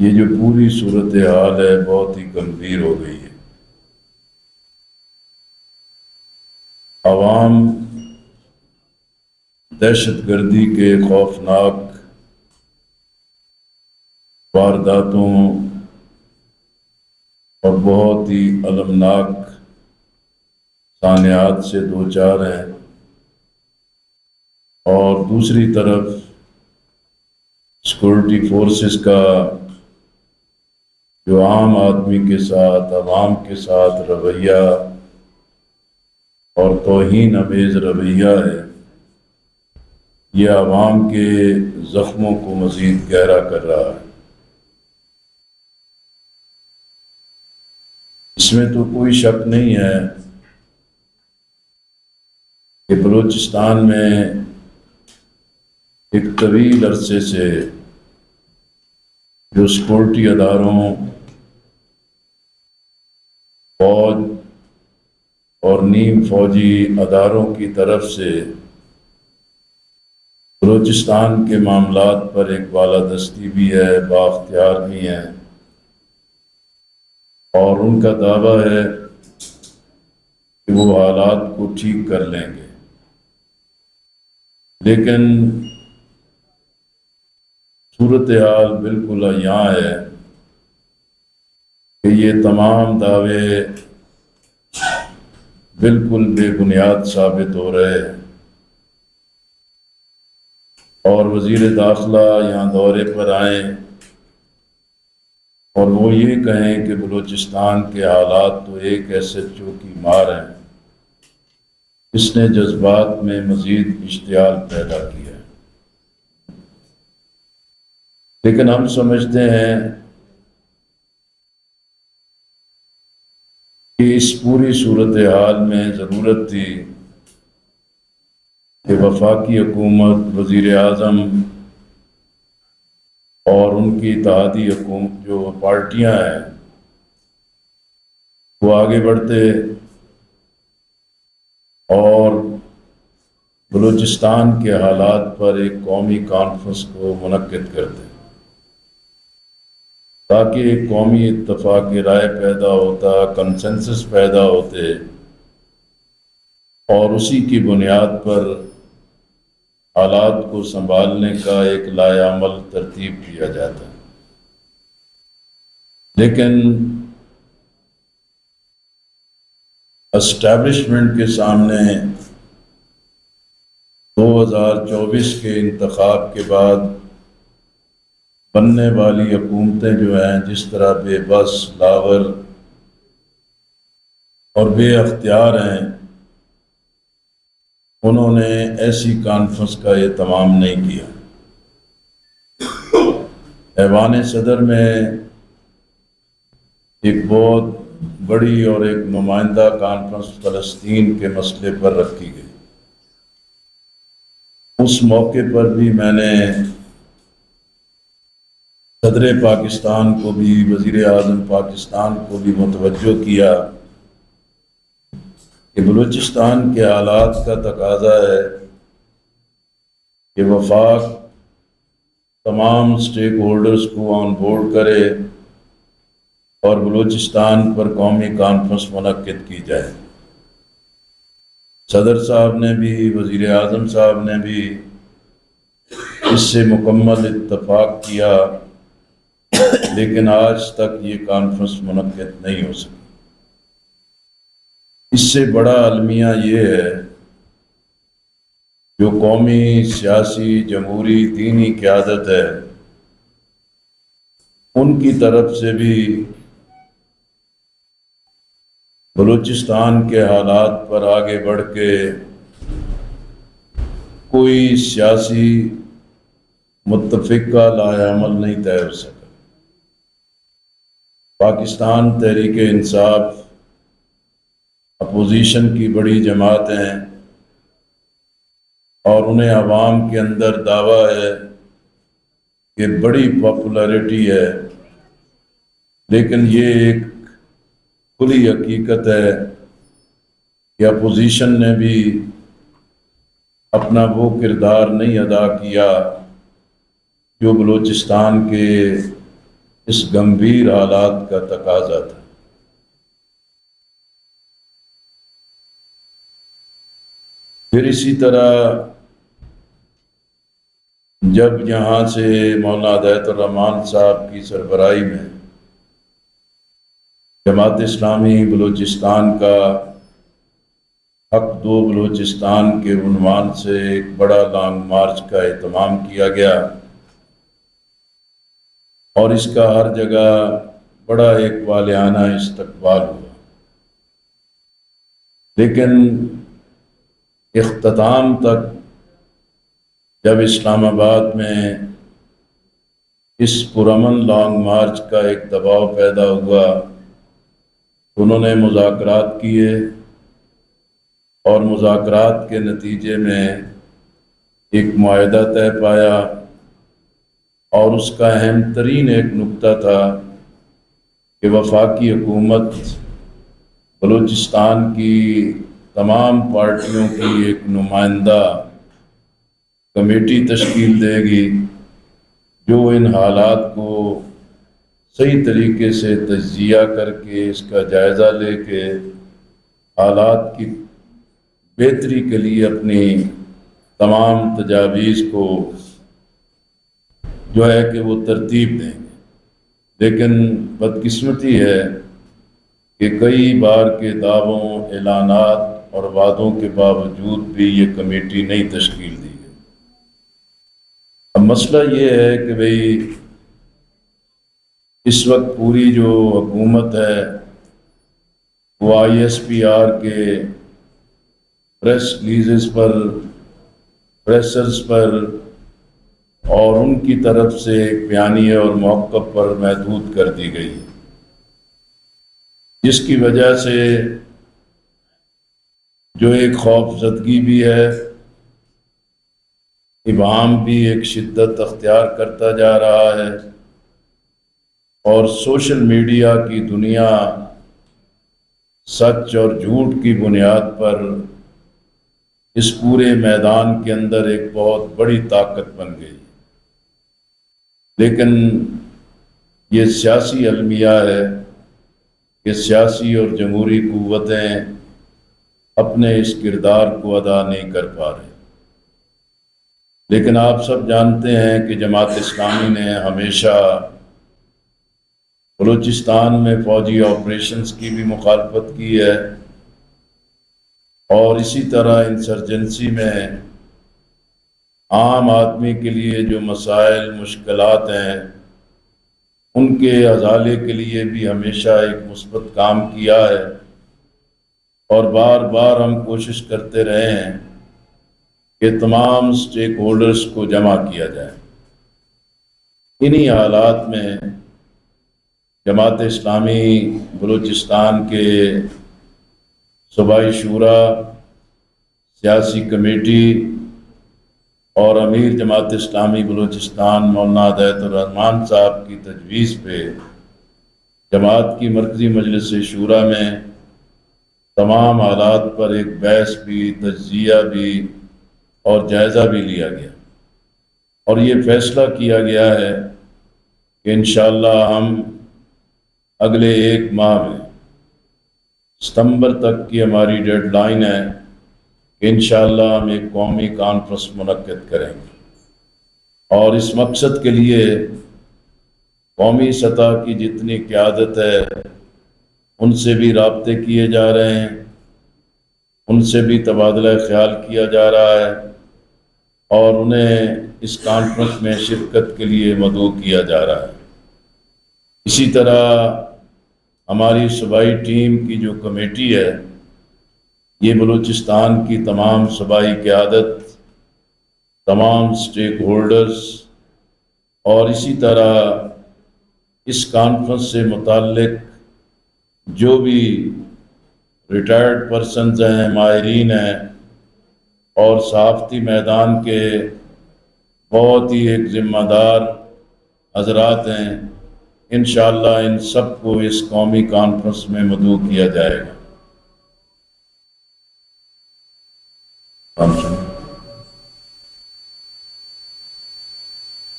یہ جو پوری صورتحال ہے بہت ہی گمبھیر ہو گئی ہے۔ عوام دہشت گردی کے خوفناک وارداتوں اور بہت ہی المناک سانحات سے دوچار ہیں، اور دوسری طرف سیکورٹی فورسز کا جو عام آدمی کے ساتھ، عوام کے ساتھ رویہ اور توہین آمیز رویہ ہے، یہ عوام کے زخموں کو مزید گہرا کر رہا ہے۔ اس میں تو کوئی شک نہیں ہے کہ بلوچستان میں ایک طویل عرصے سے جو سیکورٹی اداروں، فوج اور نیم فوجی اداروں کی طرف سے بلوچستان کے معاملات پر ایک بالادستی بھی ہے، بااختیار بھی ہیں، اور ان کا دعویٰ ہے کہ وہ حالات کو ٹھیک کر لیں گے، لیکن صورتحال بالکل عیاں ہے کہ یہ تمام دعوے بالکل بے بنیاد ثابت ہو رہے ہیں، اور وزیر داخلہ یہاں دورے پر آئیں اور وہ یہ کہیں کہ بلوچستان کے حالات تو ایک ایسے چوکی مار ہیں، اس نے جذبات میں مزید اشتعال پیدا کیا ہے۔ لیکن ہم سمجھتے ہیں کہ اس پوری صورتحال میں ضرورت تھی کہ وفاقی حکومت، وزیر اعظم اور ان کی اتحادی حکومت جو پارٹیاں ہیں وہ آگے بڑھتے اور بلوچستان کے حالات پر ایک قومی کانفرنس کو منعقد کرتے، تاکہ ایک قومی اتفاق رائے پیدا ہوتا، کنسنسس پیدا ہوتے، اور اسی کی بنیاد پر حالات کو سنبھالنے کا ایک لائحہ عمل ترتیب کیا جاتا۔ لیکن اسٹیبلشمنٹ کے سامنے 2024 کے انتخاب کے بعد بننے والی حکومتیں جو ہیں جس طرح بے بس، لاغر اور بے اختیار ہیں، انہوں نے ایسی کانفرنس کا اہتمام نہیں کیا۔ ایوان صدر میں ایک بہت بڑی اور ایک نمائندہ کانفرنس فلسطین کے مسئلے پر رکھی گئی۔ اس موقع پر بھی میں نے صدر پاکستان کو بھی، وزیر اعظم پاکستان کو بھی متوجہ کیا کہ بلوچستان کے حالات کا تقاضا ہے کہ وفاق تمام سٹیک ہولڈرز کو آن بورڈ کرے اور بلوچستان پر قومی کانفرنس منعقد کی جائے۔ صدر صاحب نے بھی، وزیر اعظم صاحب نے بھی اس سے مکمل اتفاق کیا، لیکن آج تک یہ کانفرنس منعقد نہیں ہو سکی۔ اس سے بڑا المیہ یہ ہے جو قومی، سیاسی، جمہوری، دینی قیادت ہے، ان کی طرف سے بھی بلوچستان کے حالات پر آگے بڑھ کے کوئی سیاسی متفقہ لائحہ عمل نہیں طے ہو سکا۔ پاکستان تحریک انصاف اپوزیشن کی بڑی جماعت ہیں، اور انہیں عوام کے اندر دعویٰ ہے کہ بڑی پاپولیرٹی ہے، لیکن یہ ایک کھلی حقیقت ہے کہ اپوزیشن نے بھی اپنا وہ کردار نہیں ادا کیا جو بلوچستان کے اس گمبھیر حالات کا تقاضا تھا۔ پھر اسی طرح جب یہاں سے مولانا ہدایت الرحمان صاحب کی سربراہی میں جماعت اسلامی بلوچستان کا حق دو بلوچستان کے عنوان سے ایک بڑا لانگ مارچ کا اہتمام کیا گیا اور اس کا ہر جگہ بڑا ایک والہانہ استقبال ہوا، لیکن اختتام تک جب اسلام آباد میں اس پرامن لانگ مارچ کا ایک دباؤ پیدا ہوا، انہوں نے مذاکرات کیے اور مذاکرات کے نتیجے میں ایک معاہدہ طے پایا، اور اس کا اہم ترین ایک نقطہ تھا کہ وفاقی حکومت بلوچستان کی تمام پارٹیوں کی ایک نمائندہ کمیٹی تشکیل دے گی جو ان حالات کو صحیح طریقے سے تجزیہ کر کے اس کا جائزہ لے کے حالات کی بہتری کے لیے اپنی تمام تجاویز کو جو ہے کہ وہ ترتیب دیں گے۔ لیکن بدقسمتی ہے کہ کئی بار کے دعووں، اعلانات اور وعدوں کے باوجود بھی یہ کمیٹی نہیں تشکیل دی گئی۔ اب مسئلہ یہ ہے کہ بھئی اس وقت پوری جو حکومت ہے وہ آئی ایس پی آر کے پریس ریلیزز پر، پریسرز پر اور ان کی طرف سے ایک بیانیے اور موقف پر محدود کر دی گئی ہے، جس کی وجہ سے جو ایک خوف زدگی بھی ہے، ابہام بھی ایک شدت اختیار کرتا جا رہا ہے، اور سوشل میڈیا کی دنیا سچ اور جھوٹ کی بنیاد پر اس پورے میدان کے اندر ایک بہت بڑی طاقت بن گئی۔ لیکن یہ سیاسی المیہ ہے کہ سیاسی اور جمہوری قوتیں اپنے اس کردار کو ادا نہیں کر پا رہے۔ لیکن آپ سب جانتے ہیں کہ جماعت اسلامی نے ہمیشہ بلوچستان میں فوجی آپریشنز کی بھی مخالفت کی ہے، اور اسی طرح انسرجنسی میں عام آدمی کے لیے جو مسائل، مشکلات ہیں، ان کے ازالے کے لیے بھی ہمیشہ ایک مثبت کام کیا ہے، اور بار بار ہم کوشش کرتے رہے ہیں کہ تمام سٹیک ہولڈرز کو جمع کیا جائے۔ انہی حالات میں جماعت اسلامی بلوچستان کے صوبائی شورا، سیاسی کمیٹی اور امیر جماعت اسلامی بلوچستان مولانا ہدایت الرحمان صاحب کی تجویز پہ جماعت کی مرکزی مجلس شورا میں تمام حالات پر ایک بحث بھی، تجزیہ بھی اور جائزہ بھی لیا گیا، اور یہ فیصلہ کیا گیا ہے کہ انشاءاللہ ہم اگلے 1 ماہ میں، ستمبر تک کی ہماری ڈیڈ لائن ہے کہ انشاءاللہ ہم ایک قومی کانفرنس منعقد کریں گے، اور اس مقصد کے لیے قومی سطح کی جتنی قیادت ہے ان سے بھی رابطے کیے جا رہے ہیں، ان سے بھی تبادلہ خیال کیا جا رہا ہے، اور انہیں اس کانفرنس میں شرکت کے لیے مدعو کیا جا رہا ہے۔ اسی طرح ہماری صوبائی ٹیم کی جو کمیٹی ہے، یہ بلوچستان کی تمام صوبائی قیادت، تمام سٹیک ہولڈرز اور اسی طرح اس کانفرنس سے متعلق جو بھی ریٹائرڈ پرسنز ہیں، ماہرین ہیں اور صحافتی میدان کے بہت ہی ایک ذمہ دار حضرات ہیں، انشاءاللہ ان سب کو اس قومی کانفرنس میں مدعو کیا جائے گا۔